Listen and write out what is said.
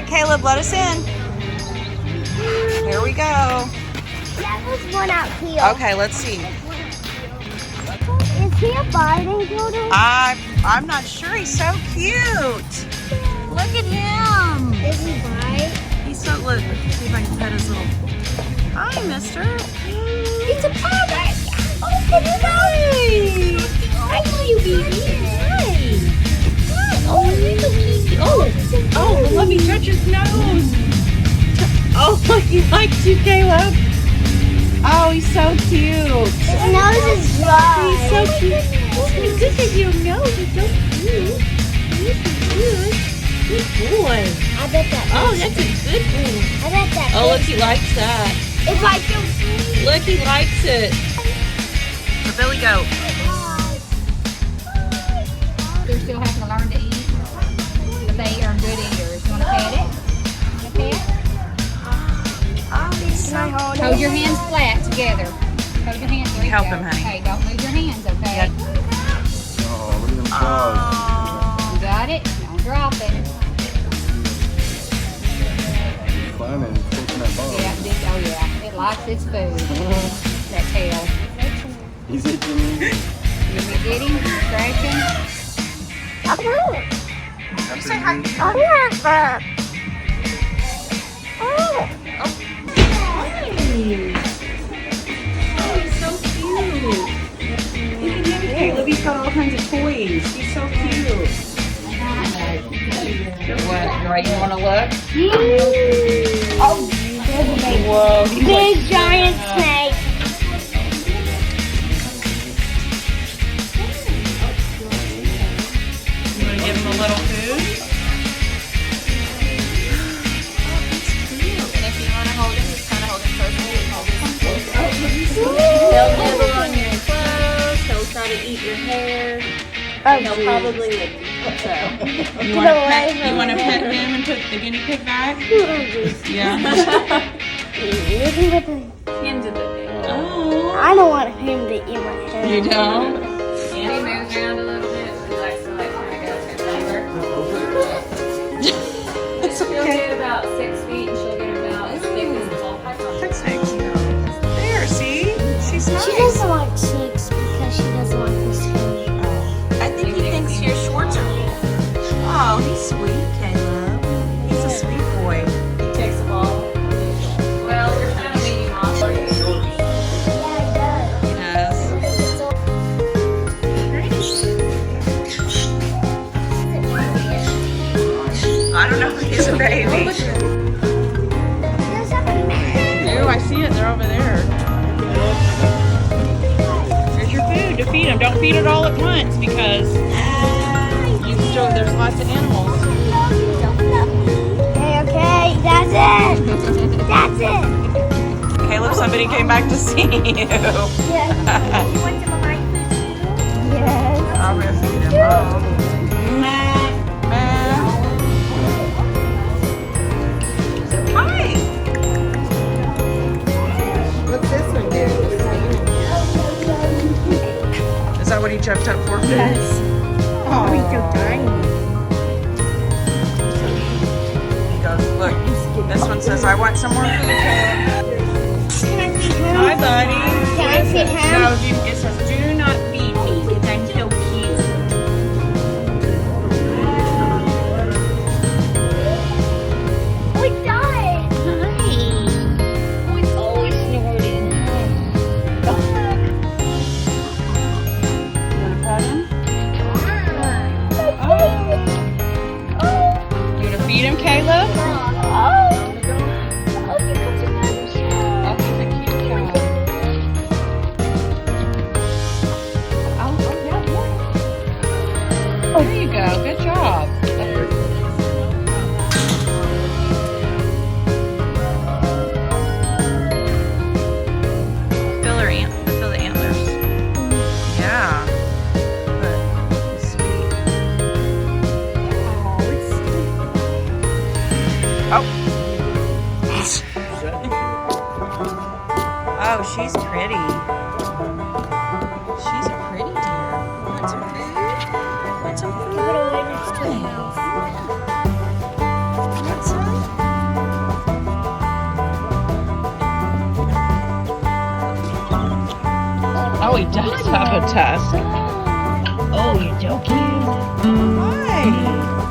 right, Caleb, let us in. Here we go. Yeah, there's one out here. Okay, let's see. Is he a biting turtle? I'm not sure. He's so cute. Look at him. Is he bite? He's so, look, see if I can pet his little, hi, mister. It's a pirate. Oh, look at him. Hi, you baby. Hi. Oh, you're so cute. Oh, let me touch his nose. Oh, he likes you, Caleb. Oh, he's so cute. His nose is dry. He's so cute. Look at your nose. He's so cute. He's so cute. Good boy. I bet that. Oh, that's a good boy. I bet that. Oh, look, he likes that. If I don't see. Look, he likes it. The Billy Goat. They're still having to learn to eat, but they are good eaters. You want to pet it? Want to pet? Oh, he's Can I hold Hold it? your hands flat together. Hold your hands. There you Help go. him, honey. Okay, don't move your hands, okay? Yeah. Oh, look at them claws. You got it? Don't drop it. Climbing, taking that ball. Yeah, oh yeah. It likes its food. That tail. He's itching me. You want me to get him? Scratch him? You say hi. Oh, he's so cute. Look at him, Caleb. He's got all kinds of toys. He's so cute. What? Right, you want to look? Oh, Whoa. big giant snake. You want to give him a little food? And if you want to hold him, just kind of hold him close. He'll nibble on your clothes. He'll try to eat your hair. And he'll probably lick you. So. You want to pet him and put the guinea pig back? Yeah. Hands of the thing. Oh. I don't want him to eat my hair. You don't? He moves around a little bit. He likes to like kind of go to everywhere. It's She'll okay. get about 6 feet and she'll get about as big as a ball python. Snakes. There, see? She's nice. She doesn't like snakes because she doesn't like the skin. I think he thinks your shorts are cool. Oh, he's sweet, Caleb. He's a sweet boy. He takes the ball. Well, you're kind of leading off. He does. I don't know if he's a baby. Ooh, I see it. They're over there. Here's your food to feed them. Don't feed it all at once because there's lots of animals. Okay, that's it. That's it. Caleb, somebody came back to see you. Yes. You want some of my food? Yes. I'm gonna feed him. Hi. What's this one do? Is that what he jumped up for? Yes. Oh, he's so tiny. He goes, look, this one says, I want some more food, Caleb. Can I feed him? Hi, buddy. Can I feed him? No, it says, do not feed me because I'm so cute. Oh, he died. Hi. Oh, he's always snorting. You want to pet him? You want to feed him, Caleb? Oh, he's a cute cat. Oh, there you go. Good job. Feel the antlers. Yeah. Look, sweet. Oh. Oh, she's pretty. She's a pretty deer. Want some food? Want some food? Want some? he does have a tusk. Oh, you're joking. Hi.